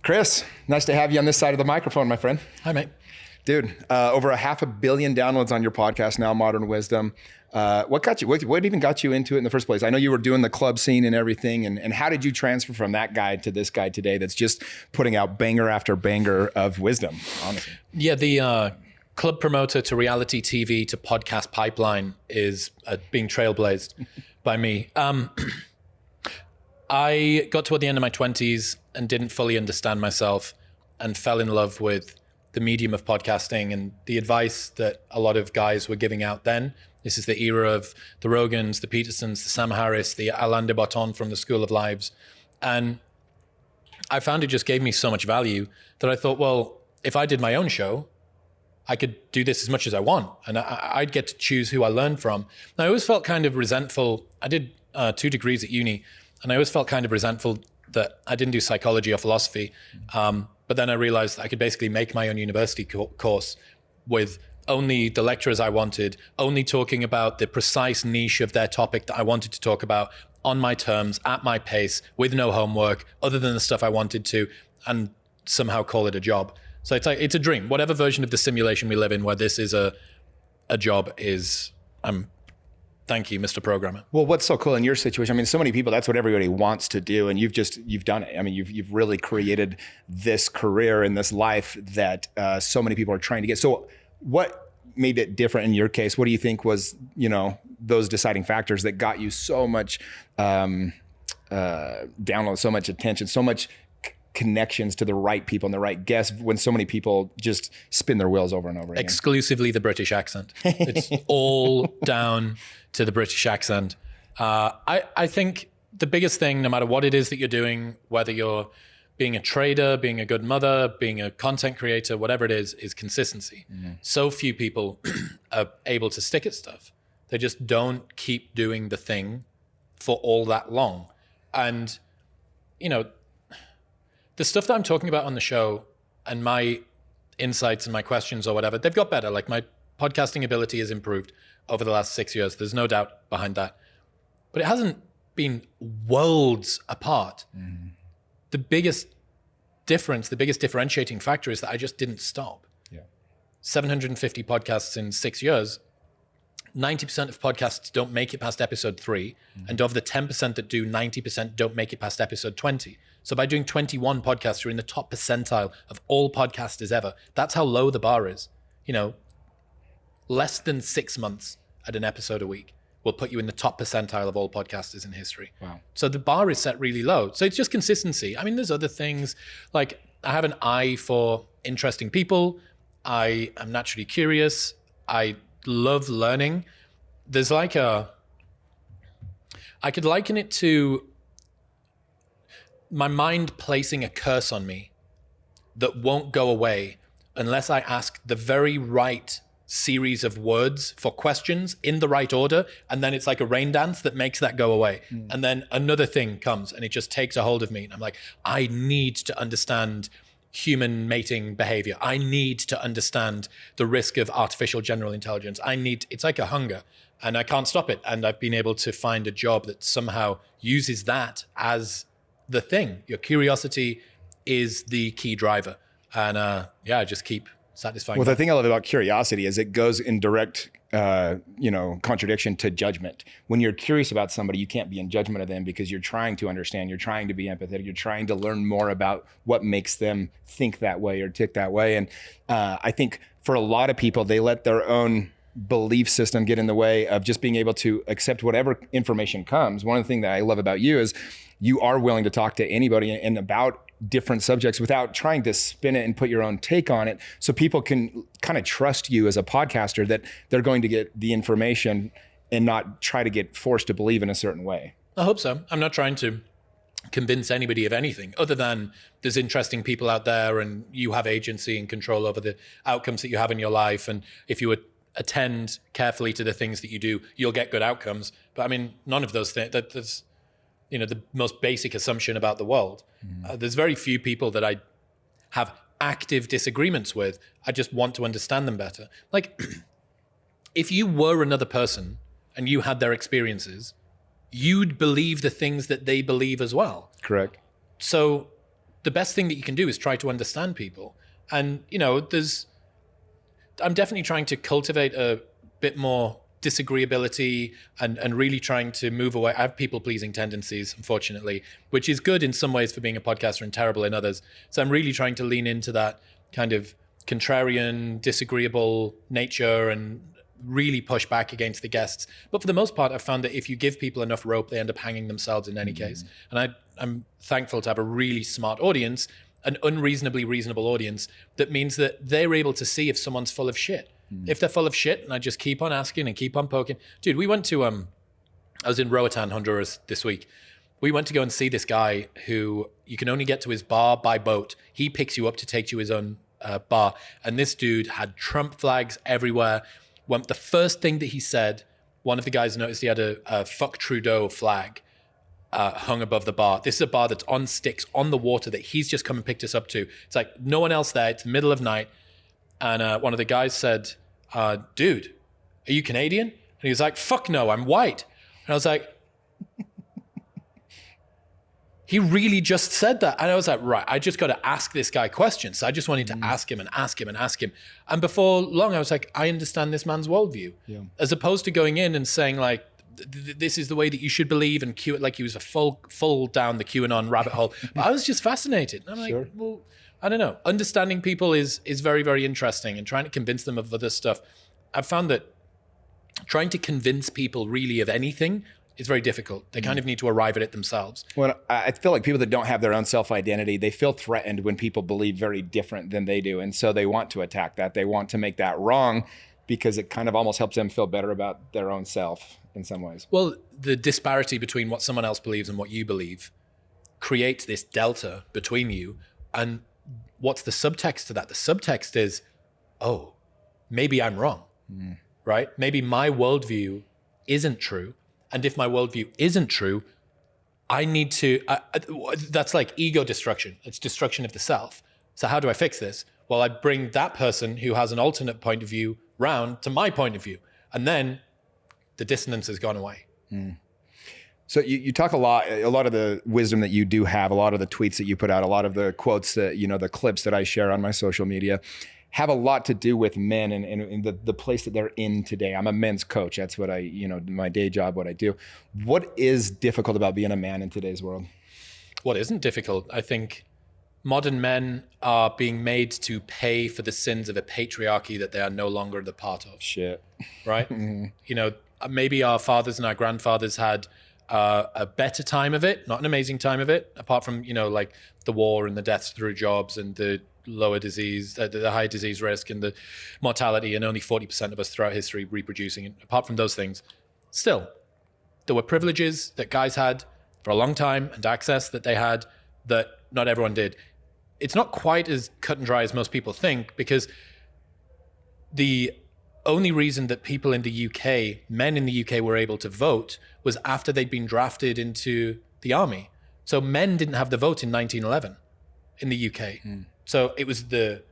Chris, nice to have you on this side of the microphone, my friend. Hi, mate. Dude, over 500 million downloads on your podcast now, Modern Wisdom. What even got you into it in the first place? I know you were doing the club scene and everything, and how did you transfer from that guy to this guy today that's just putting out banger after banger of wisdom, honestly? Yeah, the club promoter to reality TV to podcast pipeline is being trailblazed by me. I got toward the end of my 20s and didn't fully understand myself and fell in love with the medium of podcasting and the advice that a lot of guys were giving out then. This is the era of the Rogans, the Petersons, the Sam Harris, the Alain de Botton from the School of Lives. And I found it just gave me so much value that I thought, well, if I did my own show, I could do this as much as I want. And I'd get to choose who I learned from. And I always felt kind of resentful. I did 2 degrees at uni, and I always felt kind of resentful that I didn't do psychology or philosophy. But then I realized I could basically make my own university course with only the lecturers I wanted, only talking about the precise niche of their topic that I wanted to talk about on my terms, at my pace, with no homework, other than the stuff I wanted to, and somehow call it a job. So it's a dream. Whatever version of the simulation we live in where this is a job is, thank you, Mr. Programmer. Well, what's so cool in your situation? I mean, so many people, that's what everybody wants to do. And you've done it. I mean, you've really created this career and this life that so many people are trying to get. So what made it different in your case? What do you think was, those deciding factors that got you so much download, so much attention, so much connections to the right people and the right guests when so many people just spin their wheels over and over again? Exclusively the British accent. It's all down to the British accent. I think the biggest thing, no matter what it is that you're doing, whether you're being a trader, being a good mother, being a content creator, whatever it is consistency. Mm-hmm. So few people are able to stick at stuff. They just don't keep doing the thing for all that long. And, the stuff that I'm talking about on the show and my insights and my questions or whatever, they've got better. Like my podcasting ability has improved over the last 6 years. There's no doubt behind that. But it hasn't been worlds apart. Mm-hmm. The biggest difference, the biggest differentiating factor is that I just didn't stop. Yeah. 750 podcasts in 6 years. 90% of podcasts don't make it past episode 3. Mm-hmm. And of the 10% that do, 90% don't make it past episode 20. So by doing 21 podcasts, you're in the top percentile of all podcasters ever. That's how low the bar is. Less than 6 months at an episode a week will put you in the top percentile of all podcasters in history. Wow. So the bar is set really low. So it's just consistency. I mean, there's other things like I have an eye for interesting people. I am naturally curious. I love learning. There's I could liken it to my mind placing a curse on me that won't go away unless I ask the very right series of words for questions in the right order, and then it's like a rain dance that makes that go away. And then another thing comes and it just takes a hold of me, and I'm like, I need to understand human mating behavior. I need to understand the risk of artificial general intelligence. It's like a hunger, and I can't stop it. And I've been able to find a job that somehow uses that as the thing. Your curiosity is the key driver. And I just keep satisfying. Well, the thing I love about curiosity is it goes in direct, contradiction to judgment. When you're curious about somebody, you can't be in judgment of them because you're trying to understand, you're trying to be empathetic, you're trying to learn more about what makes them think that way or tick that way. And I think for a lot of people, they let their own belief system get in the way of just being able to accept whatever information comes. One of the things that I love about you is you are willing to talk to anybody and about different subjects without trying to spin it and put your own take on it. So people can kind of trust you as a podcaster that they're going to get the information and not try to get forced to believe in a certain way. I hope so. I'm not trying to convince anybody of anything other than there's interesting people out there and you have agency and control over the outcomes that you have in your life. And if you would attend carefully to the things that you do, you'll get good outcomes. But I mean, none of those things, that's the most basic assumption about the world. There's very few people that I have active disagreements with. I just want to understand them better. Like, if you were another person and you had their experiences, you'd believe the things that they believe as well. Correct. So the best thing that you can do is try to understand people. And, you know, I'm definitely trying to cultivate a bit more disagreeability and really trying to move away. I have people-pleasing tendencies, unfortunately, which is good in some ways for being a podcaster and terrible in others. So I'm really trying to lean into that kind of contrarian, disagreeable nature and really push back against the guests. But for the most part, I've found that if you give people enough rope, they end up hanging themselves in any case. And I'm thankful to have a really smart audience, an unreasonably reasonable audience, that means that they're able to see if someone's full of shit. If they're full of shit, and I just keep on asking and keep on poking. Dude, we went to, I was in Roatan, Honduras this week. We went to go and see this guy who you can only get to his bar by boat. He picks you up to take you his own bar. And this dude had Trump flags everywhere. When the first thing that he said, one of the guys noticed he had a fuck Trudeau flag hung above the bar. This is a bar that's on sticks on the water that he's just come and picked us up to. It's like no one else there. It's the middle of night. And one of the guys said, dude, are you Canadian? And he was like, fuck no, I'm white. And I was like, he really just said that. And I was like, right, I just got to ask this guy questions. So I just wanted to ask him and ask him and ask him. And before long, I was like, I understand this man's worldview. Yeah. As opposed to going in and saying like, this is the way that you should believe, and cue it like he was a full down the QAnon rabbit hole. But I was just fascinated. And I'm like, well, I don't know. Understanding people is very, very interesting, and trying to convince them of other stuff. I've found that trying to convince people really of anything is very difficult. They kind of need to arrive at it themselves. Well, I feel like people that don't have their own self-identity, they feel threatened when people believe very different than they do. And so they want to attack that. They want to make that wrong because it kind of almost helps them feel better about their own self in some ways. Well, the disparity between what someone else believes and what you believe creates this delta between you. And what's the subtext to that? The subtext is, oh, maybe I'm wrong, right? Maybe my worldview isn't true. And if my worldview isn't true, I need to, that's like ego destruction. It's destruction of the self. So how do I fix this? Well, I bring that person who has an alternate point of view round to my point of view. And then the dissonance has gone away. So you talk a lot of the wisdom that you do have, a lot of the tweets that you put out, a lot of the quotes that, you know, the clips that I share on my social media have a lot to do with men and the place that they're in today. I'm a men's coach. That's what my day job, what I do. What is difficult about being a man in today's world? What isn't difficult? I think modern men are being made to pay for the sins of a patriarchy that they are no longer the part of. Shit. Right? You know, maybe our fathers and our grandfathers had a better time of it, not an amazing time of it, apart from, you know, like the war and the deaths through jobs and the lower disease, the high disease risk and the mortality, and only 40% of us throughout history reproducing. And apart from those things, still, there were privileges that guys had for a long time and access that they had that not everyone did. It's not quite as cut and dry as most people think, because the only reason that people in the UK, men in the UK, were able to vote was after they'd been drafted into the army. So men didn't have the vote in 1911 in the UK. So it was the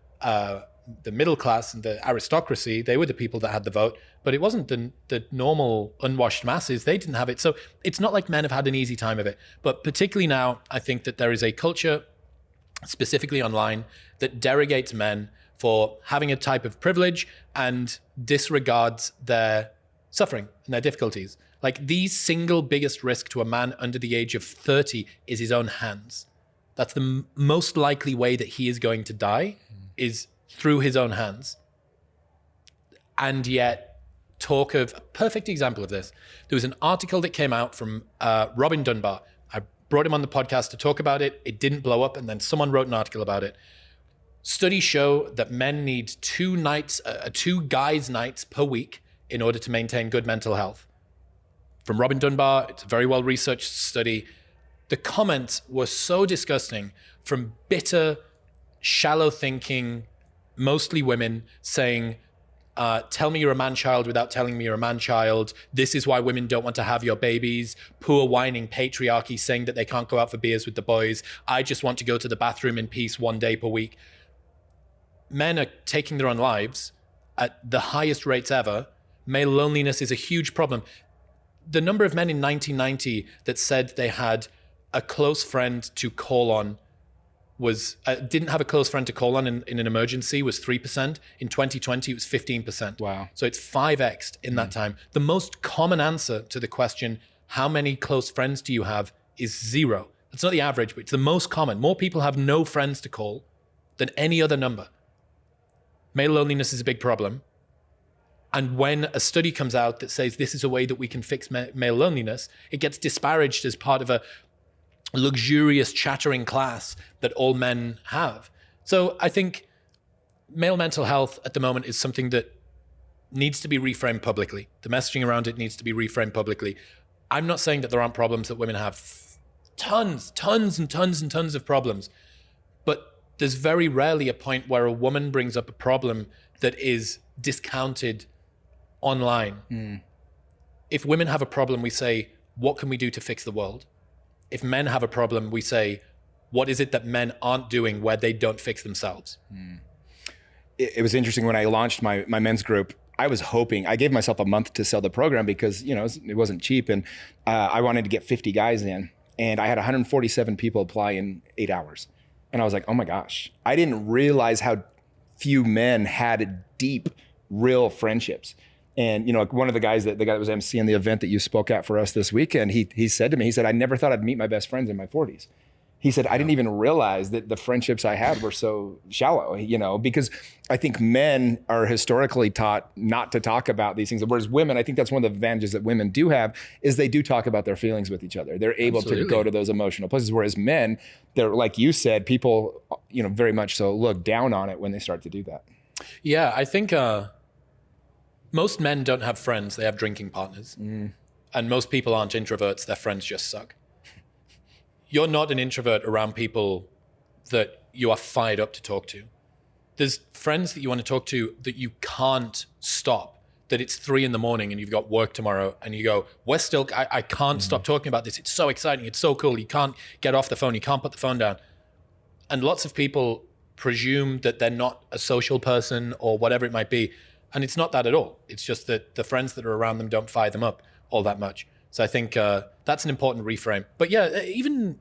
middle class and the aristocracy. They were the people that had the vote, but it wasn't the normal unwashed masses. They didn't have it. So it's not like men have had an easy time of it. But particularly now, I think that there is a culture, specifically online, that derogates men for having a type of privilege and disregards their suffering and their difficulties. Like, the single biggest risk to a man under the age of 30 is his own hands. That's the most likely way that he is going to die, is through his own hands. And yet, talk of a perfect example of this. There was an article that came out from Robin Dunbar. I brought him on the podcast to talk about it. It didn't blow up, and then someone wrote an article about it. Studies show that men need 2 guys' nights per week in order to maintain good mental health. From Robin Dunbar, it's a very well-researched study. The comments were so disgusting from bitter, shallow-thinking, mostly women saying, tell me you're a man-child without telling me you're a man-child. This is why women don't want to have your babies. Poor whining patriarchy saying that they can't go out for beers with the boys. I just want to go to the bathroom in peace 1 day per week. Men are taking their own lives at the highest rates ever. Male loneliness is a huge problem. The number of men in 1990 that said they had a close friend to call on was didn't have a close friend to call on in an emergency was 3%. In 2020, it was 15%. Wow. So it's 5x'd in that time. The most common answer to the question, how many close friends do you have, is 0. That's not the average, but it's the most common. More people have no friends to call than any other number. Male loneliness is a big problem. And when a study comes out that says this is a way that we can fix male loneliness, it gets disparaged as part of a luxurious chattering class that all men have. So I think male mental health at the moment is something that needs to be reframed publicly. The messaging around it needs to be reframed publicly. I'm not saying that there aren't problems that women have. Tons of problems. But there's very rarely a point where a woman brings up a problem that is discounted online. If women have a problem, we say, what can we do to fix the world? If men have a problem, we say, what is it that men aren't doing where they don't fix themselves? It was interesting when I launched my men's group. I was hoping, I gave myself a month to sell the program because, it wasn't cheap. And I wanted to get 50 guys in. And I had 147 people apply in 8 hours. And I was like, oh my gosh, I didn't realize how few men had deep, real friendships. And, one of the guy that was emceeing the event that you spoke at for us this weekend, he said to me, I never thought I'd meet my best friends in my 40s. He said, I didn't even realize that the friendships I had were so shallow, because I think men are historically taught not to talk about these things. Whereas women, I think that's one of the advantages that women do have is they do talk about their feelings with each other. They're able to go to those emotional places. Whereas men, they're, like you said, people, very much so look down on it when they start to do that. Yeah, I think most men don't have friends. They have drinking partners. And most people aren't introverts. Their friends just suck. You're not an introvert around people that you are fired up to talk to. There's friends that you want to talk to that you can't stop, that it's 3 a.m. and you've got work tomorrow and you go, I can't stop talking about this. It's so exciting. It's so cool. You can't get off the phone. You can't put the phone down. And lots of people presume that they're not a social person or whatever it might be. And it's not that at all. It's just that the friends that are around them don't fire them up all that much. So I think that's an important reframe. But yeah, even,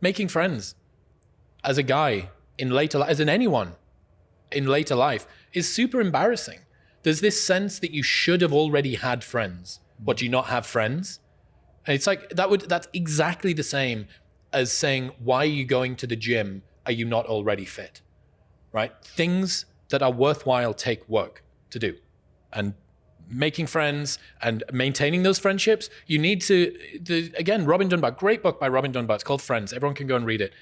making friends as a guy in later life, as in anyone in later life, is super embarrassing. There's this sense that you should have already had friends. What, do you not have friends? And it's like, that's exactly the same as saying, why are you going to the gym? Are you not already fit? Right? Things that are worthwhile take work to do. And making friends and maintaining those friendships, you need to, again, Robin Dunbar, great book by Robin Dunbar. It's called Friends. Everyone can go and read it.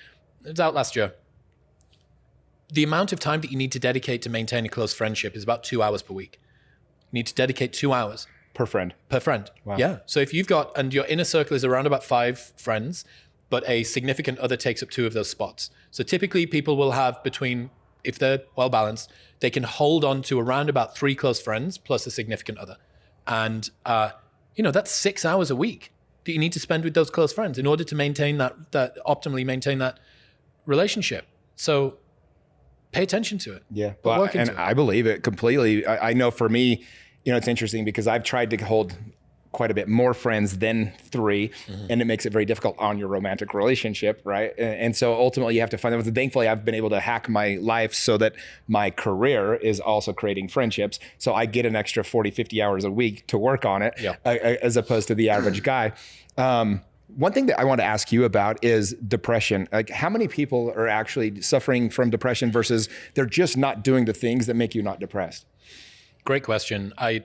It's out last year. The amount of time that you need to dedicate to maintain a close friendship is about 2 hours per week. You need to dedicate 2 hours. Per friend. Wow. Yeah. So if you've got, and your inner circle is around about 5 friends, but a significant other takes up 2 of those spots. So typically people will have between, if they're well balanced, they can hold on to around about 3 close friends plus a significant other. And, that's 6 hours a week that you need to spend with those close friends in order to maintain that optimally maintain that relationship. So pay attention to it. Yeah. Well, and I believe it completely. I know for me, it's interesting because I've tried to hold quite a bit more friends than 3, and it makes it very difficult on your romantic relationship, right? And so ultimately you have to find them. Thankfully, I've been able to hack my life so that my career is also creating friendships. So I get an extra 40, 50 hours a week to work on it, as opposed to the average guy. One thing that I want to ask you about is depression. Like, how many people are actually suffering from depression versus they're just not doing the things that make you not depressed? Great question. I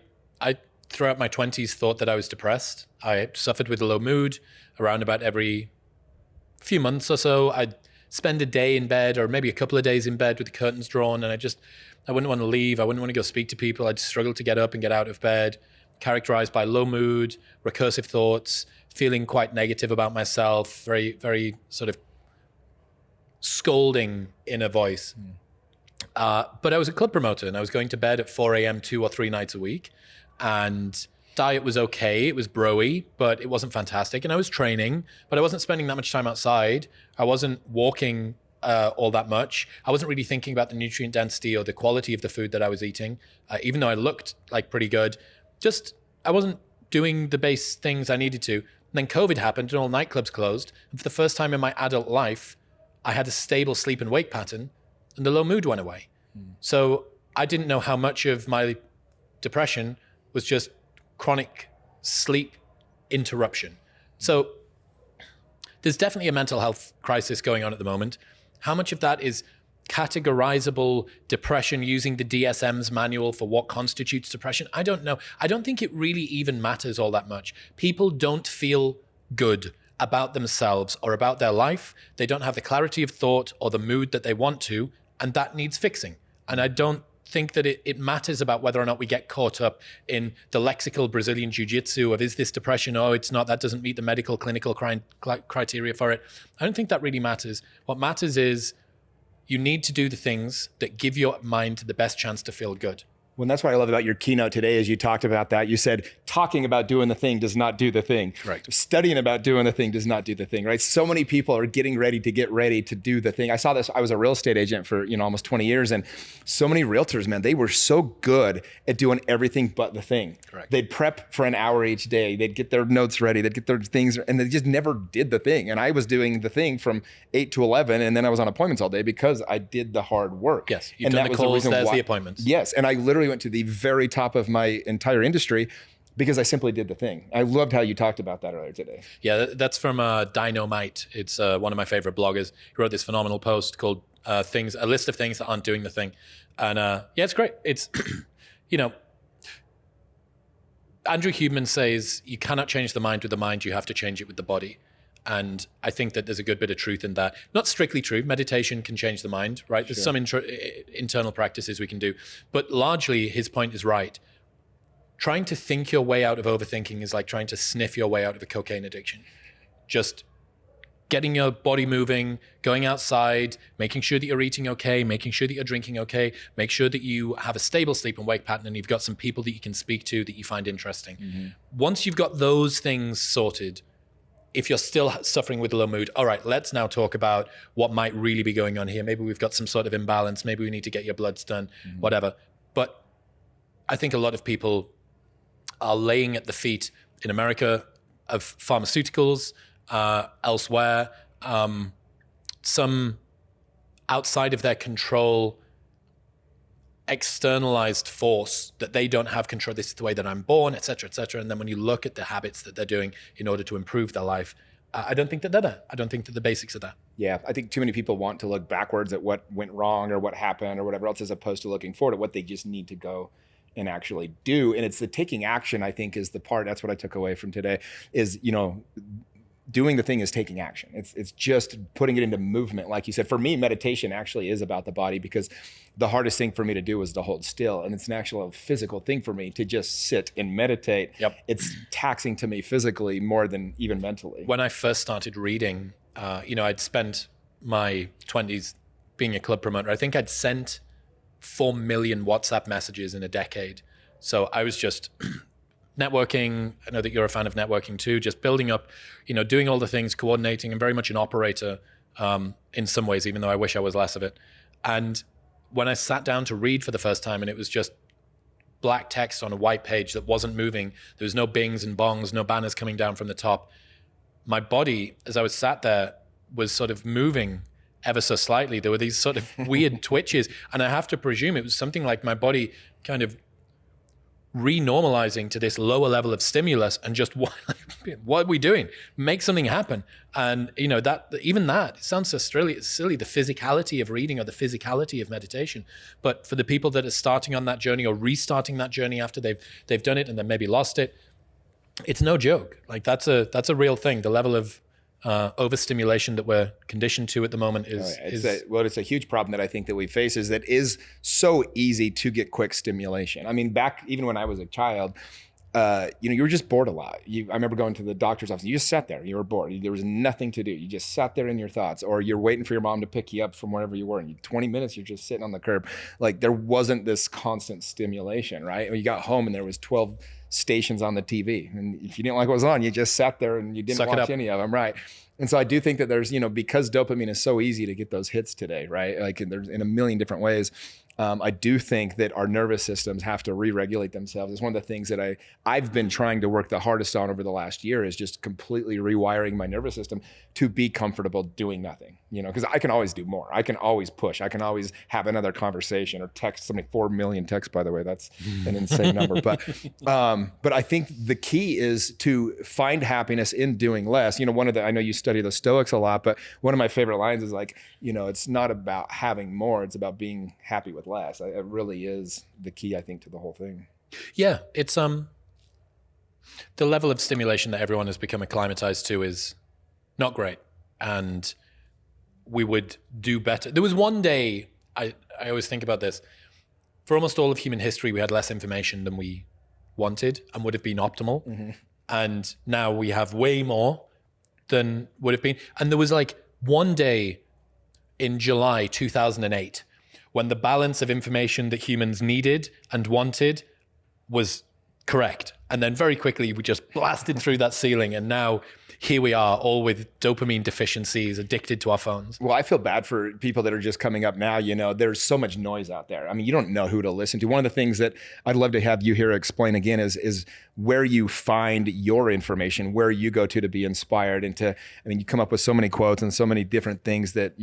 throughout my 20s thought that I was depressed. I suffered with a low mood around about every few months or so. I'd spend a day in bed or maybe a couple of days in bed with the curtains drawn, and I wouldn't want to leave. I wouldn't want to go speak to people. I'd struggle to get up and get out of bed, characterized by low mood, recursive thoughts, feeling quite negative about myself, very, very sort of scolding inner voice. But I was a club promoter and I was going to bed at 4 a.m. 2 or 3 nights a week. And diet was okay. It was broy, but it wasn't fantastic. And I was training, but I wasn't spending that much time outside. I wasn't walking all that much. I wasn't really thinking about the nutrient density or the quality of the food that I was eating, even though I looked like pretty good. I wasn't doing the base things I needed to. And then COVID happened and all nightclubs closed. And for the first time in my adult life, I had a stable sleep and wake pattern, and the low mood went away. So I didn't know how much of my depression was just chronic sleep interruption. So there's definitely a mental health crisis going on at the moment. How much of that is categorizable depression using the DSM's manual for what constitutes depression? I don't know. I don't think it really even matters all that much. People don't feel good about themselves or about their life. They don't have the clarity of thought or the mood that they want to, and that needs fixing. And I don't think that it matters about whether or not we get caught up in the lexical Brazilian jiu-jitsu of, is this depression? Oh, it's not. That doesn't meet the medical clinical criteria for it. I don't think that really matters. What matters is you need to do the things that give your mind the best chance to feel good. Well, that's what I love about your keynote today is you talked about that. You said talking about doing the thing does not do the thing. Correct. Studying about doing the thing does not do the thing, right? So many people are getting ready to do the thing. I saw this. I was a real estate agent for almost 20 years, and so many realtors, man, they were so good at doing everything but the thing. Correct. They'd prep for an hour each day. They'd get their notes ready. They'd get their things, and they just never did the thing. And I was doing the thing from 8 to 11, and then I was on appointments all day because I did the hard work. Yes, you've done the calls, there's the appointments. Yes, and I literally went to the very top of my entire industry because I simply did the thing. I loved how you talked about that earlier today. Yeah, that's from Dynamite. It's one of my favorite bloggers. He wrote this phenomenal post called a list of things that aren't doing the thing. And yeah, it's great. It's, Andrew Huberman says, you cannot change the mind with the mind, you have to change it with the body. And I think that there's a good bit of truth in that. Not strictly true. Meditation can change the mind, right? There's some internal practices we can do. But largely, his point is right. Trying to think your way out of overthinking is like trying to sniff your way out of a cocaine addiction. Just getting your body moving, going outside, making sure that you're eating okay, making sure that you're drinking okay, make sure that you have a stable sleep and wake pattern and you've got some people that you can speak to that you find interesting. Mm-hmm. Once you've got those things sorted, if you're still suffering with low mood, all right, let's now talk about what might really be going on here. Maybe we've got some sort of imbalance. Maybe we need to get your bloods done, whatever. But I think a lot of people are laying at the feet in America of pharmaceuticals, elsewhere, some outside of their control, externalized force that they don't have control. This is the way that I'm born, et cetera, et cetera. And then when you look at the habits that they're doing in order to improve their life, I don't think that they're there. I don't think that the basics are there. Yeah, I think too many people want to look backwards at what went wrong or what happened or whatever else, as opposed to looking forward at what they just need to go and actually do. And it's the taking action, I think, is the part. That's what I took away from today is, doing the thing is taking action. It's just putting it into movement. Like you said, for me, meditation actually is about the body because the hardest thing for me to do is to hold still. And it's an actual physical thing for me to just sit and meditate. Yep. It's taxing to me physically more than even mentally. When I first started reading, I'd spent my 20s being a club promoter. I think I'd sent 4 million WhatsApp messages in a decade. So I was just networking. I know that you're a fan of networking too, just building up, doing all the things, coordinating. I'm very much an operator in some ways, even though I wish I was less of it. And when I sat down to read for the first time and it was just black text on a white page that wasn't moving, there was no bings and bongs, no banners coming down from the top. My body, as I was sat there, was sort of moving ever so slightly. There were these sort of weird twitches. And I have to presume it was something like my body kind of renormalizing to this lower level of stimulus and just what are we doing? Make something happen. And that it sounds so silly, the physicality of reading or the physicality of meditation. But for the people that are starting on that journey or restarting that journey after they've done it and then maybe lost it, it's no joke. Like that's a real thing. The level of overstimulation that we're conditioned to at the moment it's a huge problem that I think that we face is that is so easy to get quick stimulation. I mean, back even when I was a child, you were just bored a lot. I remember going to the doctor's office. You just sat there. You were bored. There was nothing to do. You just sat there in your thoughts, or you're waiting for your mom to pick you up from wherever you were. And 20 minutes, you're just sitting on the curb. Like there wasn't this constant stimulation, right? When you got home and there was 12 stations on the TV, and if you didn't like what was on, you just sat there and you didn't watch any of them, right? And so I do think that there's, because dopamine is so easy to get those hits today, right? Like there's in a million different ways. I do think that our nervous systems have to re-regulate themselves. It's one of the things that I've been trying to work the hardest on over the last year, is just completely rewiring my nervous system to be comfortable doing nothing, because I can always do more. I can always push. I can always have another conversation or text somebody. 4 million texts, by the way, that's an insane number. But I think the key is to find happiness in doing less. I know you study the Stoics a lot, but one of my favorite lines is like, it's not about having more, it's about being happy with less. It really is the key, I think, to the whole thing. Yeah, it's the level of stimulation that everyone has become acclimatized to is not great, and we would do better. There was one day, I always think about this, for almost all of human history, we had less information than we wanted and would have been optimal. Mm-hmm. And now we have way more than would have been. And there was like one day in July 2008 when the balance of information that humans needed and wanted was correct. And then very quickly we just blasted through that ceiling, and now here we are, all with dopamine deficiencies, addicted to our phones. Well, I feel bad for people that are just coming up now. There's so much noise out there. I mean, you don't know who to listen to. One of the things that I'd love to have you here explain again is where you find your information, where you go to be inspired, and you come up with so many quotes and so many different things that,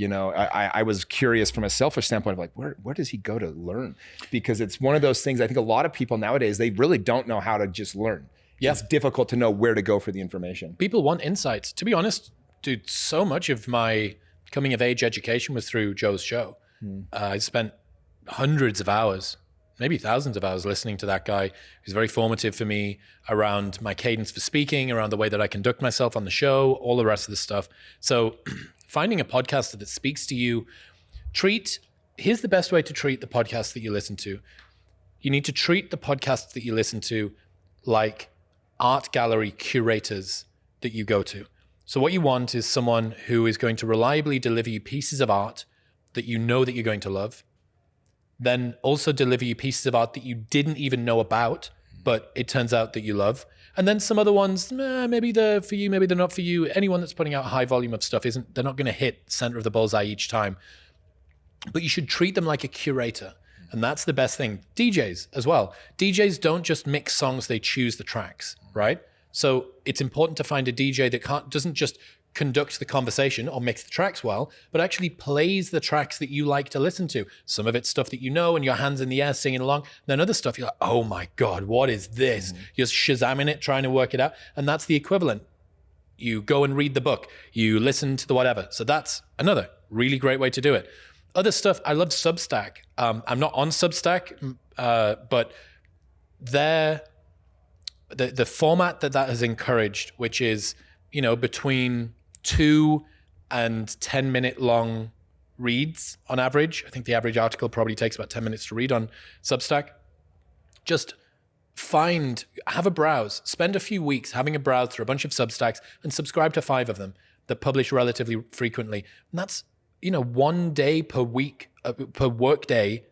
I was curious from a selfish standpoint of like, where does he go to learn? Because it's one of those things, I think a lot of people nowadays, they really don't know how to just learn. Yeah. It's difficult to know where to go for the information. People want insights. To be honest, dude, so much of my coming of age education was through Joe's show. I spent hundreds of hours, maybe thousands of hours listening to that guy. He was very formative for me around my cadence for speaking, around the way that I conduct myself on the show, all the rest of the stuff. So finding a podcaster that speaks to you, here's the best way to treat the podcast that you listen to. You need to treat the podcasts that you listen to like art gallery curators that you go to. So what you want is someone who is going to reliably deliver you pieces of art that you know that you're going to love, then also deliver you pieces of art that you didn't even know about, but it turns out that you love. And then some other ones, maybe they're for you, maybe they're not for you. Anyone that's putting out a high volume of stuff they're not going to hit center of the bullseye each time. But you should treat them like a curator. And that's the best thing. DJs as well. DJs don't just mix songs, they choose the tracks, right? So it's important to find a DJ that doesn't just conduct the conversation or mix the tracks well, but actually plays the tracks that you like to listen to. Some of it's stuff that you know and your hands in the air singing along. Then other stuff, you're like, oh my God, what is this? Mm-hmm. You're Shazamming it, trying to work it out. And that's the equivalent. You go and read the book, you listen to the whatever. So that's another really great way to do it. Other stuff, I love Substack. I'm not on Substack, but the format that has encouraged, which is, between 2 and 10 minute long reads on average. I think the average article probably takes about 10 minutes to read on Substack. Just have a browse, spend a few weeks having a browse through a bunch of Substacks and subscribe to 5 of them that publish relatively frequently. And that's, 1 day per week, per work day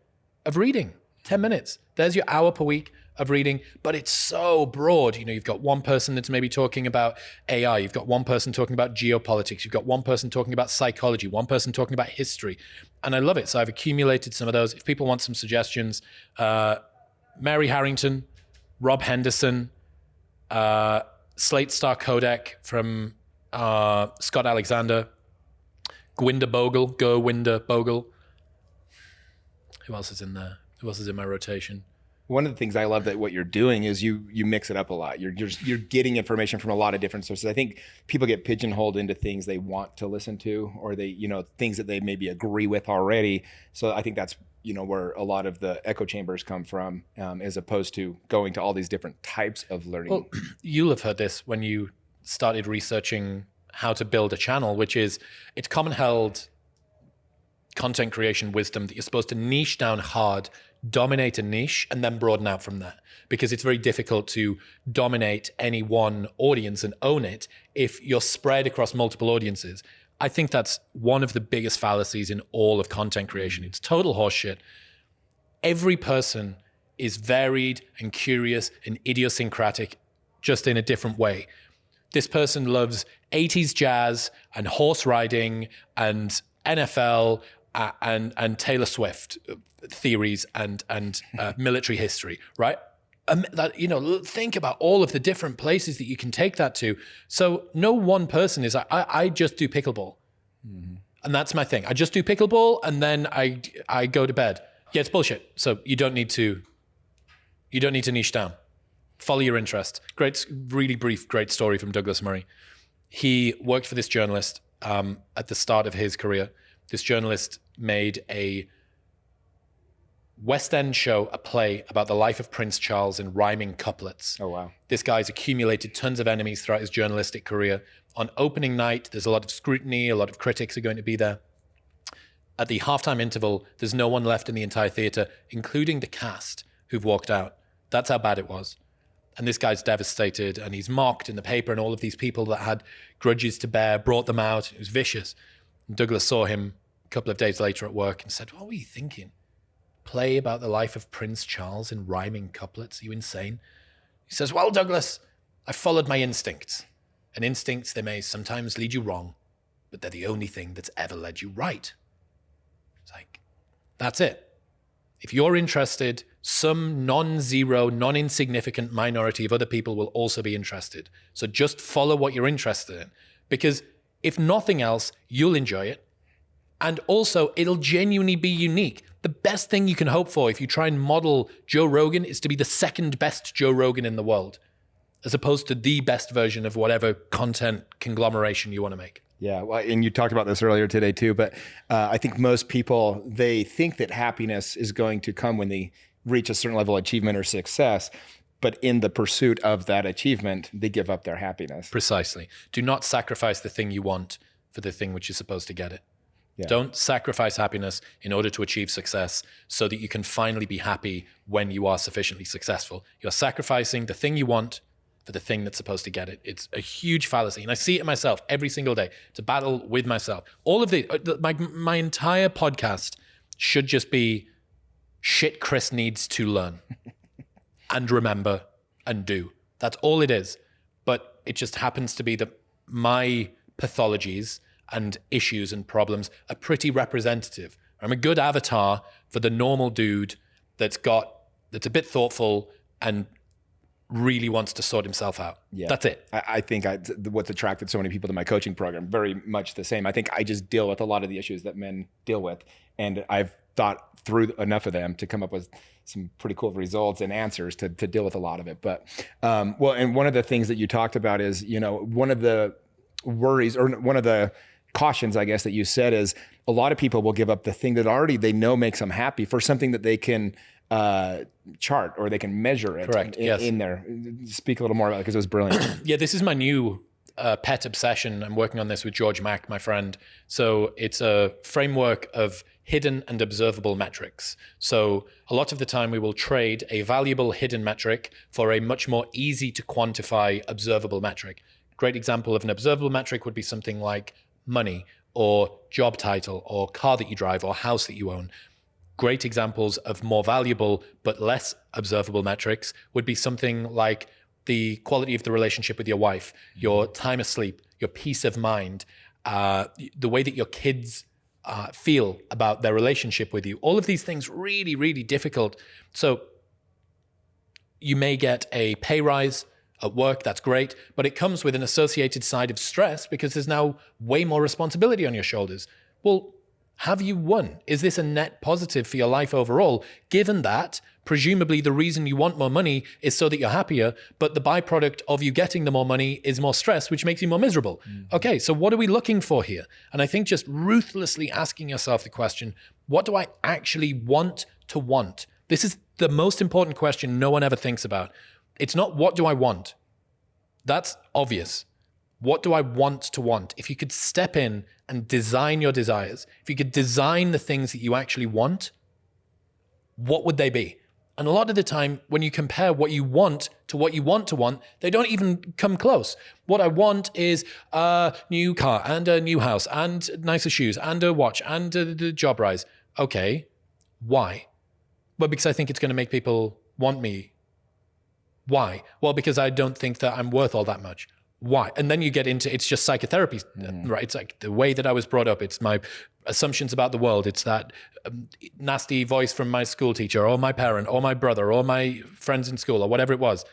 of reading, 10 minutes. There's your hour per week of reading, but it's so broad. You've got one person that's maybe talking about AI. You've got one person talking about geopolitics. You've got one person talking about psychology, one person talking about history. And I love it. So I've accumulated some of those. If people want some suggestions, Mary Harrington, Rob Henderson, Slate Star Codec from Scott Alexander, Gwynda Bogle. Who else is in there? Who else is in my rotation? One of the things I love that what you're doing is you mix it up a lot. You're getting information from a lot of different sources. I think people get pigeonholed into things they want to listen to, or they, things that they maybe agree with already. So I think that's, where a lot of the echo chambers come from, as opposed to going to all these different types of learning. Well, you'll have heard this when you started researching how to build a channel, which is, it's common held content creation wisdom that you're supposed to niche down hard, dominate a niche, and then broaden out from there. Because it's very difficult to dominate any one audience and own it if you're spread across multiple audiences. I think that's one of the biggest fallacies in all of content creation. It's total horseshit. Every person is varied and curious and idiosyncratic, just in a different way. This person loves 80s jazz and horse riding and NFL and Taylor Swift theories and military history, right? That, think about all of the different places that you can take that to. So no one person is, I just do pickleball. Mm-hmm. And that's my thing. I just do pickleball and then I go to bed. Yeah, it's bullshit. So you don't need to niche down. Follow your interest. Great, really brief, great story from Douglas Murray. He worked for this journalist at the start of his career. This journalist made a West End show, a play about the life of Prince Charles in rhyming couplets. Oh, wow. This guy's accumulated tons of enemies throughout his journalistic career. On opening night, there's a lot of scrutiny, a lot of critics are going to be there. At the halftime interval, there's no one left in the entire theatre, including the cast who've walked out. That's how bad it was. And this guy's devastated, and he's mocked in the paper, and all of these people that had grudges to bear brought them out. It was vicious. And Douglas saw him a couple of days later at work and said, "What were you thinking? Play about the life of Prince Charles in rhyming couplets? Are you insane?" He says, "Well, Douglas, I followed my instincts. And instincts, they may sometimes lead you wrong, but they're the only thing that's ever led you right." It's like, that's it. If you're interested, some non-zero, non-insignificant minority of other people will also be interested. So just follow what you're interested in. Because if nothing else, you'll enjoy it. And also, it'll genuinely be unique. The best thing you can hope for if you try and model Joe Rogan is to be the second best Joe Rogan in the world, as opposed to the best version of whatever content conglomeration you want to make. Yeah, well, and you talked about this earlier today too, but I think most people, they think that happiness is going to come when they reach a certain level of achievement or success, but in the pursuit of that achievement, they give up their happiness. Precisely. Do not sacrifice the thing you want for the thing which is supposed to get it. Yeah. Don't sacrifice happiness in order to achieve success so that you can finally be happy when you are sufficiently successful. You're sacrificing the thing you want for the thing that's supposed to get it. It's a huge fallacy. And I see it in myself every single day. It's a battle with myself. All of my entire podcast should just be shit Chris needs to learn and remember and do. That's all it is. But it just happens to be that my pathologies and issues and problems are pretty representative. I'm a good avatar for the normal dude that's a bit thoughtful and really wants to sort himself out. Yeah. That's it. I think what's attracted so many people to my coaching program, very much the same. I think I just deal with a lot of the issues that men deal with. And I've thought through enough of them to come up with some pretty cool results and answers to deal with a lot of it. But, well, and one of the things that you talked about is, one of the worries or one of the cautions, I guess, that you said is a lot of people will give up the thing that already they know makes them happy for something that they can chart or they can measure it. Correct. In there. Speak a little more about it because it was brilliant. Yeah, this is my new pet obsession. I'm working on this with George Mack, my friend. So it's a framework of hidden and observable metrics. So a lot of the time we will trade a valuable hidden metric for a much more easy to quantify observable metric. Great example of an observable metric would be something like money or job title or car that you drive or house that you own. Great examples of more valuable but less observable metrics would be something like the quality of the relationship with your wife, your time asleep, your peace of mind, the way that your kids feel about their relationship with you. All of these things really, really difficult. So you may get a pay rise at work, that's great, but it comes with an associated side of stress because there's now way more responsibility on your shoulders. Well, have you won? Is this a net positive for your life overall, given that presumably the reason you want more money is so that you're happier, but the byproduct of you getting the more money is more stress, which makes you more miserable? Mm-hmm. Okay, so what are we looking for here? And I think just ruthlessly asking yourself the question, what do I actually want to want? This is the most important question no one ever thinks about. It's not what do I want? That's obvious. What do I want to want? If you could step in and design your desires, if you could design the things that you actually want, what would they be? And a lot of the time, when you compare what you want to what you want to want, they don't even come close. What I want is a new car and a new house and nicer shoes and a watch and a job rise. Okay, why? Well, because I think it's going to make people want me. Why? Well, because I don't think that I'm worth all that much. Why? And then you get into, it's just psychotherapy, right? It's like the way that I was brought up. It's my assumptions about the world. It's that nasty voice from my school teacher or my parent or my brother or my friends in school or whatever it was.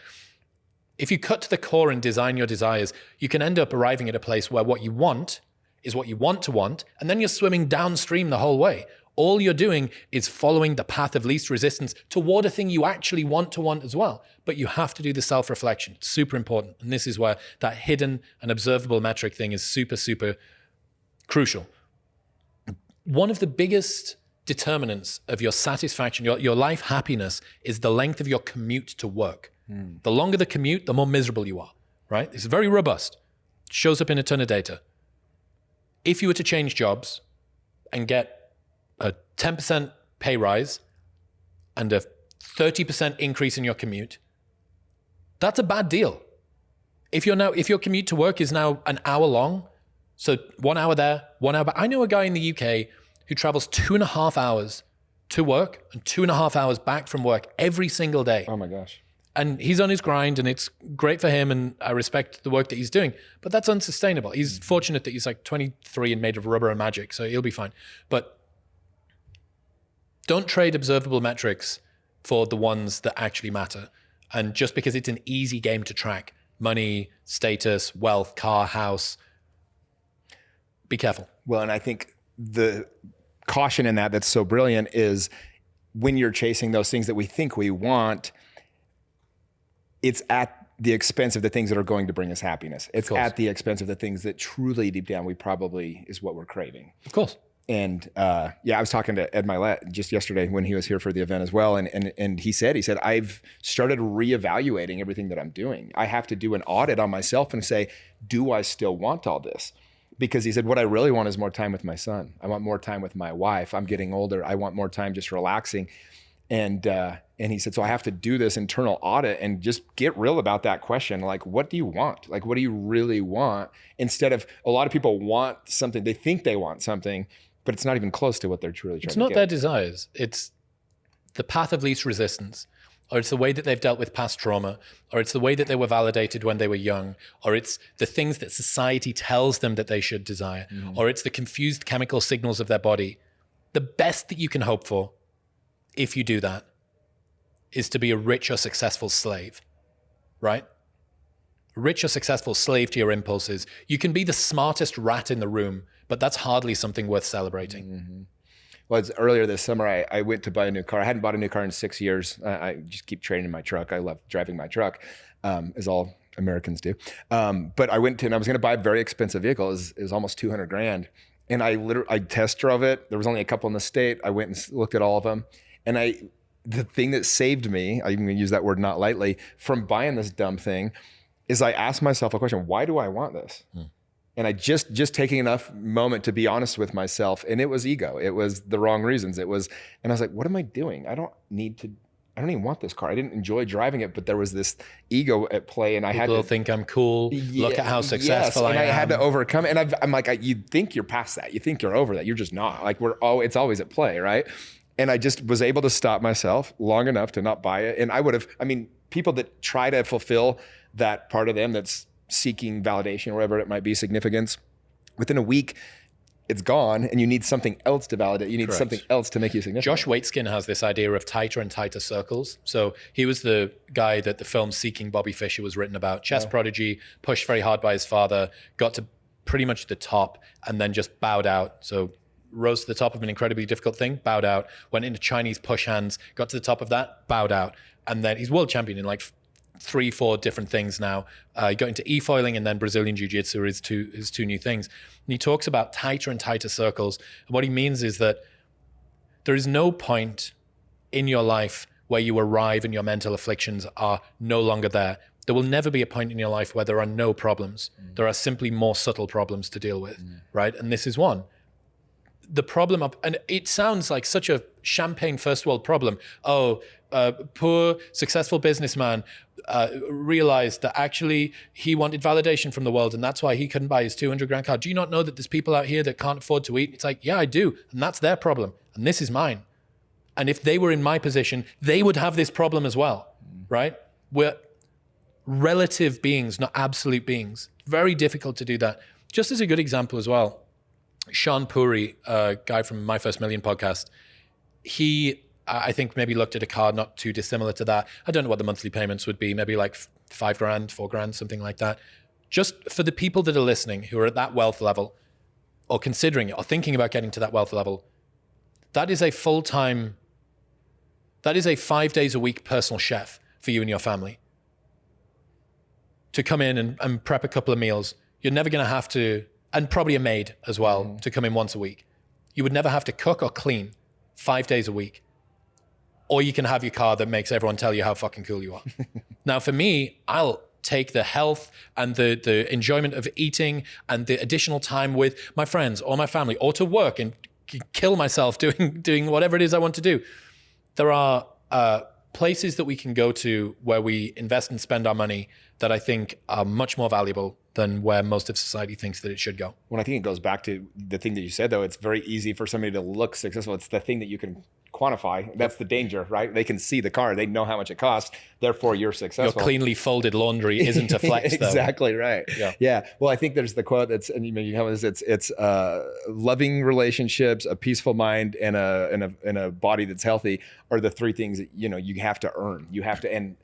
If you cut to the core and design your desires, you can end up arriving at a place where what you want is what you want to want, and then you're swimming downstream the whole way. All you're doing is following the path of least resistance toward a thing you actually want to want as well. But you have to do the self-reflection. It's super important. And this is where that hidden and observable metric thing is super, super crucial. One of the biggest determinants of your satisfaction, your life happiness, is the length of your commute to work. The longer the commute, the more miserable you are, right? It's very robust. It shows up in a ton of data. If you were to change jobs and get a 10% pay rise and a 30% increase in your commute, that's a bad deal. If your commute to work is now an hour long, so 1 hour there, 1 hour back. I know a guy in the UK who travels 2.5 hours to work and 2.5 hours back from work every single day. Oh my gosh. And he's on his grind and it's great for him and I respect the work that he's doing, but that's unsustainable. He's fortunate that he's like 23 and made of rubber and magic, so he'll be fine. But don't trade observable metrics for the ones that actually matter. And just because it's an easy game to track, money, status, wealth, car, house, be careful. Well, and I think the caution in that's so brilliant is when you're chasing those things that we think we want, it's at the expense of the things that are going to bring us happiness. It's at the expense of the things that truly deep down we probably is what we're craving. Of course. And I was talking to Ed Milet just yesterday when he was here for the event as well. And he said, I've started reevaluating everything that I'm doing. I have to do an audit on myself and say, do I still want all this? Because he said, what I really want is more time with my son. I want more time with my wife. I'm getting older. I want more time just relaxing. And he said, so I have to do this internal audit and just get real about that question. Like, what do you want? Like, what do you really want? Instead of, a lot of people want something, they think they want something, but it's not even close to what they're truly trying to get. It's not their desires. It's the path of least resistance, or it's the way that they've dealt with past trauma, or it's the way that they were validated when they were young, or it's the things that society tells them that they should desire, or it's the confused chemical signals of their body. The best that you can hope for, if you do that, is to be a rich or successful slave, right? A rich or successful slave to your impulses. You can be the smartest rat in the room, but that's hardly something worth celebrating. Mm-hmm. Well, it's earlier this summer, I went to buy a new car. I hadn't bought a new car in 6 years. I just keep trading my truck. I love driving my truck, as all Americans do. But I went to, and I was going to buy a very expensive vehicle. It was almost 200 grand. And I test drove it. There was only a couple in the state. I went and looked at all of them. And the thing that saved me, I'm going to use that word not lightly, from buying this dumb thing, is I asked myself a question: why do I want this? And I just taking enough moment to be honest with myself, and it was ego. It was the wrong reasons. And I was like, what am I doing? I don't even want this car. I didn't enjoy driving it, but there was this ego at play, and People had to think I'm cool. Look at how successful I am. And I had to overcome it. And I'm like, you think you're past that. You think you're over that. You're just not. Like it's always at play, right? And I just was able to stop myself long enough to not buy it. And people that try to fulfill that part of them that's seeking validation, or whatever it might be, significance, within a week, it's gone, and you need something else to validate. You need something else to make you significant. Josh Waitzkin has this idea of tighter and tighter circles. So he was the guy that the film Seeking Bobby Fischer was written about. Chess prodigy, pushed very hard by his father, got to pretty much the top, and then just bowed out. So rose to the top of an incredibly difficult thing, bowed out, went into Chinese push hands, got to the top of that, bowed out. And then he's world champion in like 3-4 different things now. He got into e-foiling, and then Brazilian Jiu-Jitsu is his two new things. And he talks about tighter and tighter circles. And what he means is that there is no point in your life where you arrive and your mental afflictions are no longer there. There will never be a point in your life where there are no problems. There are simply more subtle problems to deal with, right? And this is one. The problem and it sounds like such a champagne first world problem. Poor successful businessman realized that actually he wanted validation from the world, and that's why he couldn't buy his 200 grand car. Do you not know that there's people out here that can't afford to eat? It's like, yeah, I do. And that's their problem. And this is mine. And if they were in my position, they would have this problem as well, right? We're relative beings, not absolute beings. Very difficult to do that. Just as a good example as well, Sean Puri, a guy from My First Million podcast, he, I think, maybe looked at a car not too dissimilar to that. I don't know what the monthly payments would be, maybe like $5,000, $4,000, something like that. Just for the people that are listening who are at that wealth level, or considering it, or thinking about getting to that wealth level, that is a full-time, that is a 5 days a week personal chef for you and your family. To come in and prep a couple of meals. You're never going to have to, and probably a maid as well, to come in once a week. You would never have to cook or clean 5 days a week. Or you can have your car that makes everyone tell you how fucking cool you are. Now, for me, I'll take the health and the enjoyment of eating and the additional time with my friends or my family, or to work and kill myself doing whatever it is I want to do. There are places that we can go to where we invest and spend our money that I think are much more valuable than where most of society thinks that it should go. Well, I think it goes back to the thing that you said, though. It's very easy for somebody to look successful. It's the thing that you can quantify. That's the danger, right? They can see the car. They know how much it costs. Therefore, you're successful. Your cleanly folded laundry isn't a flex, though. Exactly right. Yeah. Well, I think there's the quote that's, and you have this, it's loving relationships, a peaceful mind, and a body that's healthy are the three things that, you have to earn. You have to, and,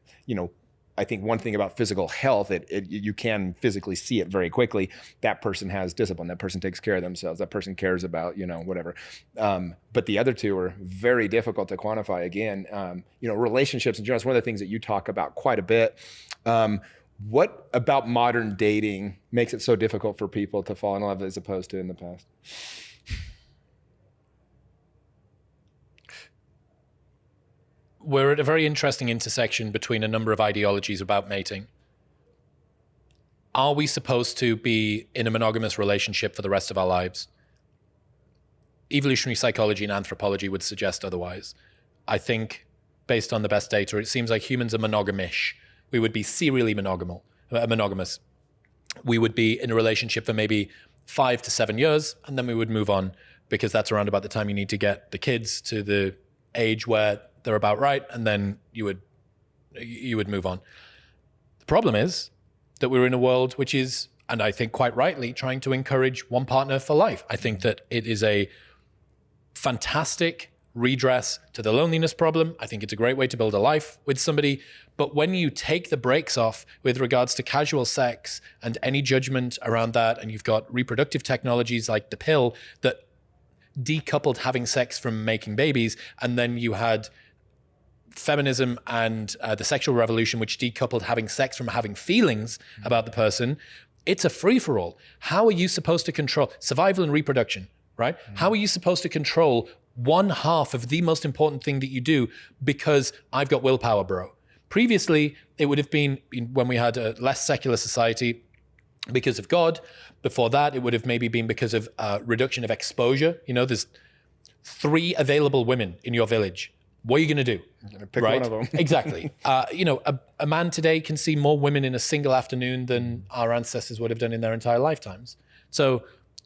I think one thing about physical health, you can physically see it very quickly. That person has discipline. That person takes care of themselves. That person cares about, whatever. But the other two are very difficult to quantify. Again, relationships in general is one of the things that you talk about quite a bit. What about modern dating makes it so difficult for people to fall in love as opposed to in the past? We're at a very interesting intersection between a number of ideologies about mating. Are we supposed to be in a monogamous relationship for the rest of our lives? Evolutionary psychology and anthropology would suggest otherwise. I think, based on the best data, it seems like humans are monogamish. We would be serially monogamous. We would be in a relationship for maybe 5 to 7 years, and then we would move on, because that's around about the time you need to get the kids to the age where they're about right, and then you would move on. The problem is that we're in a world which is, and I think quite rightly, trying to encourage one partner for life. I think that it is a fantastic redress to the loneliness problem. I think it's a great way to build a life with somebody. But when you take the brakes off with regards to casual sex and any judgment around that, and you've got reproductive technologies like the pill that decoupled having sex from making babies, and then you had feminism and the sexual revolution, which decoupled having sex from having feelings about the person, it's a free-for-all. How are you supposed to control survival and reproduction, right? How are you supposed to control one half of the most important thing that you do because I've got willpower, bro? Previously, it would have been when we had a less secular society because of God. Before that, it would have maybe been because of reduction of exposure. There's 3 available women in your village. What are you going to do? I'm going to pick one of them. Exactly. A man today can see more women in a single afternoon than our ancestors would have done in their entire lifetimes. So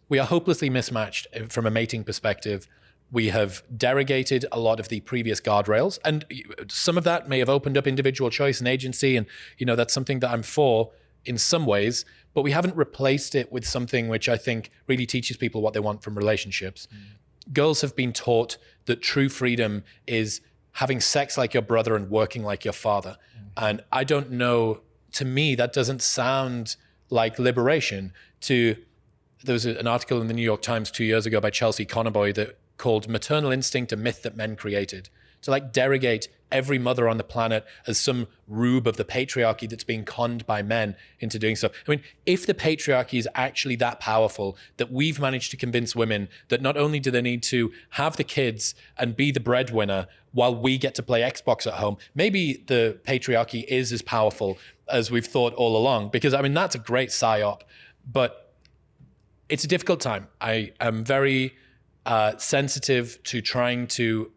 we are hopelessly mismatched from a mating perspective. We have derogated a lot of the previous guardrails, and some of that may have opened up individual choice and agency, and that's something that I'm for in some ways, but we haven't replaced it with something which I think really teaches people what they want from relationships. Girls have been taught that true freedom is having sex like your brother and working like your father. And I don't know, to me, that doesn't sound like liberation. There was an article in the New York Times 2 years ago by Chelsea Connerboy that called Maternal Instinct a Myth That Men Created. To derogate every mother on the planet as some rube of the patriarchy that's being conned by men into doing so. I mean, if the patriarchy is actually that powerful that we've managed to convince women that not only do they need to have the kids and be the breadwinner while we get to play Xbox at home, maybe the patriarchy is as powerful as we've thought all along. Because, that's a great psyop, but it's a difficult time. I am very sensitive to trying to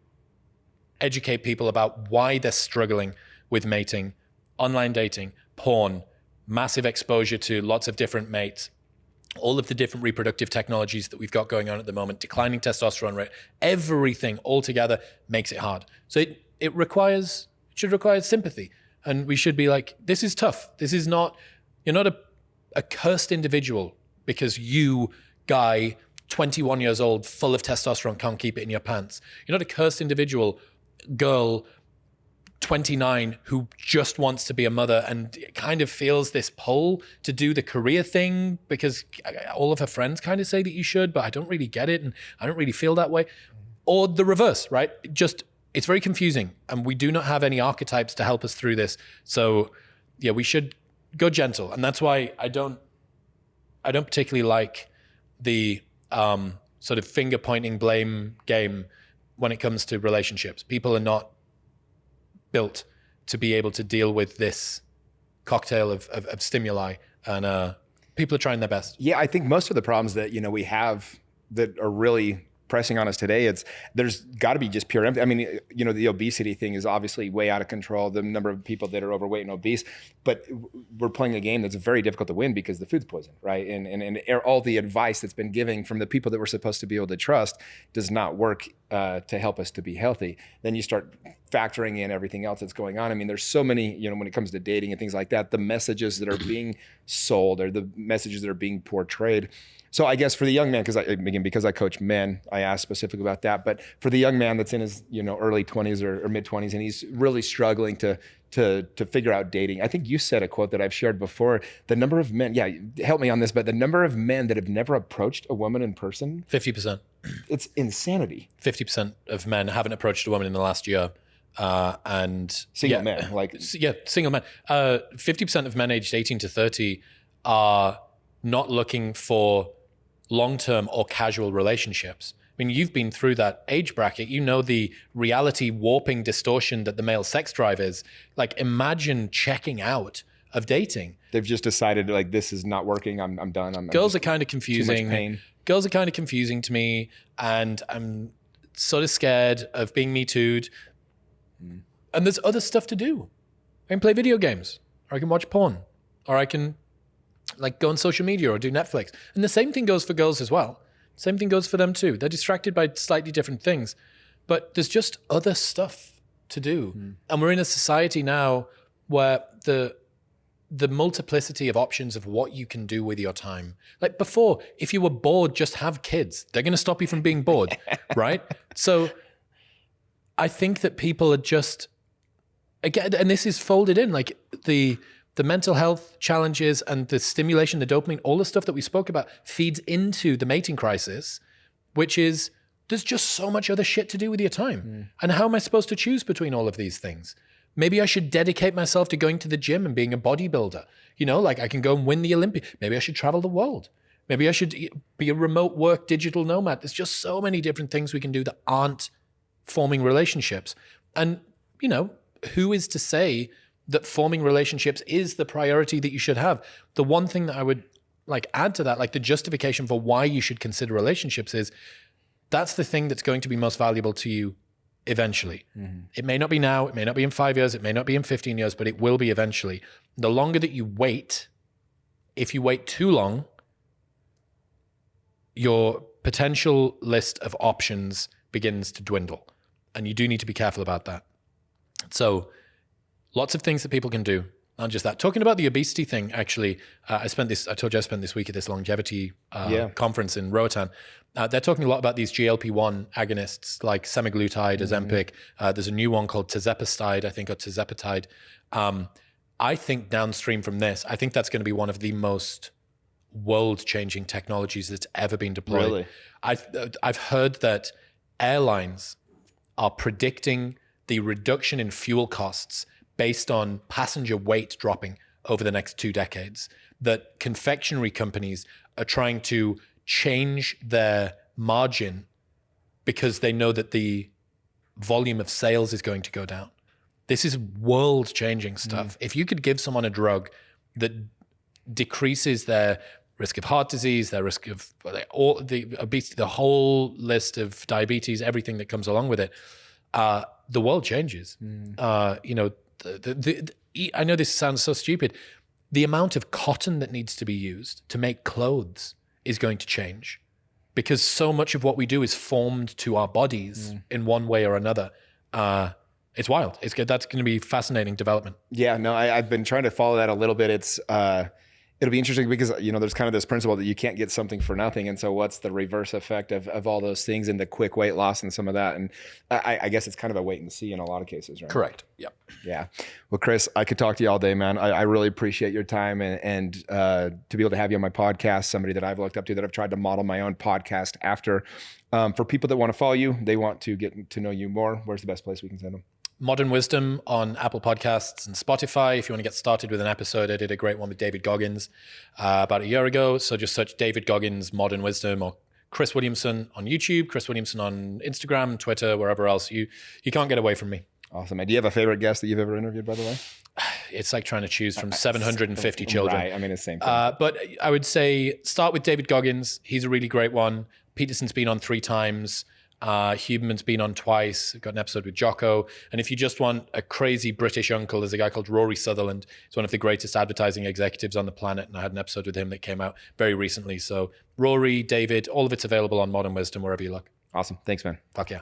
educate people about why they're struggling with mating, online dating, porn, massive exposure to lots of different mates, all of the different reproductive technologies that we've got going on at the moment, declining testosterone rate, everything altogether makes it hard. So it should require sympathy. And we should be like, this is tough. You're not a cursed individual because you, guy, 21 years old, full of testosterone, can't keep it in your pants. You're not a cursed individual, girl, 29, who just wants to be a mother and kind of feels this pull to do the career thing because all of her friends kind of say that you should, but I don't really get it and I don't really feel that way. Or the reverse, right? Just, it's very confusing and we do not have any archetypes to help us through this. So yeah, we should go gentle. And that's why I don't particularly like the sort of finger pointing blame game when it comes to relationships. People are not built to be able to deal with this cocktail of stimuli, and people are trying their best. Yeah, I think most of the problems that we have that are really pressing on us today, there's got to be just pure empathy. I mean, the obesity thing is obviously way out of control, the number of people that are overweight and obese, but we're playing a game that's very difficult to win because the food's poison, right? And all the advice that's been given from the people that we're supposed to be able to trust does not work to help us to be healthy. Then you start factoring in everything else that's going on. I mean, there's so many, when it comes to dating and things like that, the messages that are being sold or the messages that are being portrayed. So I guess for the young man, because I coach men, I ask specifically about that. But for the young man that's in his early 20s or mid 20s, and he's really struggling to figure out dating. I think you said a quote that I've shared before. The number of men, help me on this, but the number of men that have never approached a woman in person, 50%. It's insanity. 50% of men haven't approached a woman in the last year. And single men, single men. 50% of men aged 18 to 30 are not looking for long-term or casual relationships. I mean, you've been through that age bracket. You know the reality warping distortion that the male sex drive is. Like, imagine checking out of dating. They've just decided this is not working. I'm done. Girls are kind of confusing. Too much pain. Girls are kind of confusing to me, and I'm sort of scared of being Me Too'd. And there's other stuff to do. I can play video games, or I can watch porn, or I can go on social media or do Netflix. And the same thing goes for girls as well. Same thing goes for them too. They're distracted by slightly different things, but there's just other stuff to do. And we're in a society now where the multiplicity of options of what you can do with your time. Like before, if you were bored, just have kids. They're going to stop you from being bored, right? So I think that people are just, again, and this is folded in, like the mental health challenges and the stimulation, the dopamine, all the stuff that we spoke about feeds into the mating crisis, which is, there's just so much other shit to do with your time. And how am I supposed to choose between all of these things? Maybe I should dedicate myself to going to the gym and being a bodybuilder. I can go and win the Olympics. Maybe I should travel the world. Maybe I should be a remote work digital nomad. There's just so many different things we can do that aren't forming relationships. And, who is to say that forming relationships is the priority that you should have? The one thing that I would add to that, the justification for why you should consider relationships is that's the thing that's going to be most valuable to you eventually. It may not be now, it may not be in 5 years, it may not be in 15 years, but it will be eventually. The longer that you wait, if you wait too long, your potential list of options begins to dwindle. And you do need to be careful about that. So lots of things that people can do. Not just that. Talking about the obesity thing, actually, I told you I spent this week at this longevity conference in Roatan. They're talking a lot about these GLP-1 agonists like semaglutide, Ozempic. There's a new one called tirzepatide, I think, or tirzepatide. I think downstream from this, I think that's going to be one of the most world-changing technologies that's ever been deployed. Really? I've heard that airlines are predicting the reduction in fuel costs based on passenger weight dropping over the next 2 decades, that confectionery companies are trying to change their margin because they know that the volume of sales is going to go down. This is world-changing stuff. If you could give someone a drug that decreases their risk of heart disease, their risk of all the obesity, the whole list of diabetes, everything that comes along with it, the world changes. I know this sounds so stupid. The amount of cotton that needs to be used to make clothes is going to change because so much of what we do is formed to our bodies in one way or another. It's wild. It's good. That's going to be fascinating development. Yeah, no, I've been trying to follow that a little bit. It'll be interesting because, there's kind of this principle that you can't get something for nothing. And so what's the reverse effect of all those things and the quick weight loss and some of that? And I guess it's kind of a wait and see in a lot of cases, right? Correct. Yep. Yeah. Well, Chris, I could talk to you all day, man. I really appreciate your time and to be able to have you on my podcast, somebody that I've looked up to, that I've tried to model my own podcast after. For people that want to follow you, they want to get to know you more, where's the best place we can send them? Modern Wisdom on Apple Podcasts and Spotify. If you want to get started with an episode, I did a great one with David Goggins about a year ago. So just search David Goggins, Modern Wisdom, or Chris Williamson on YouTube, Chris Williamson on Instagram, Twitter, wherever else. You can't get away from me. Awesome. And do you have a favorite guest that you've ever interviewed, by the way? It's like trying to choose from 750 children. Right. I mean, it's the same thing. But I would say start with David Goggins. He's a really great one. Peterson's been on 3 times. Huberman's been on twice. We've got an episode with Jocko. And if you just want a crazy British uncle, there's a guy called Rory Sutherland. He's one of the greatest advertising executives on the planet. And I had an episode with him that came out very recently. So Rory, David, all of it's available on Modern Wisdom, wherever you look. Awesome. Thanks, man. Fuck yeah.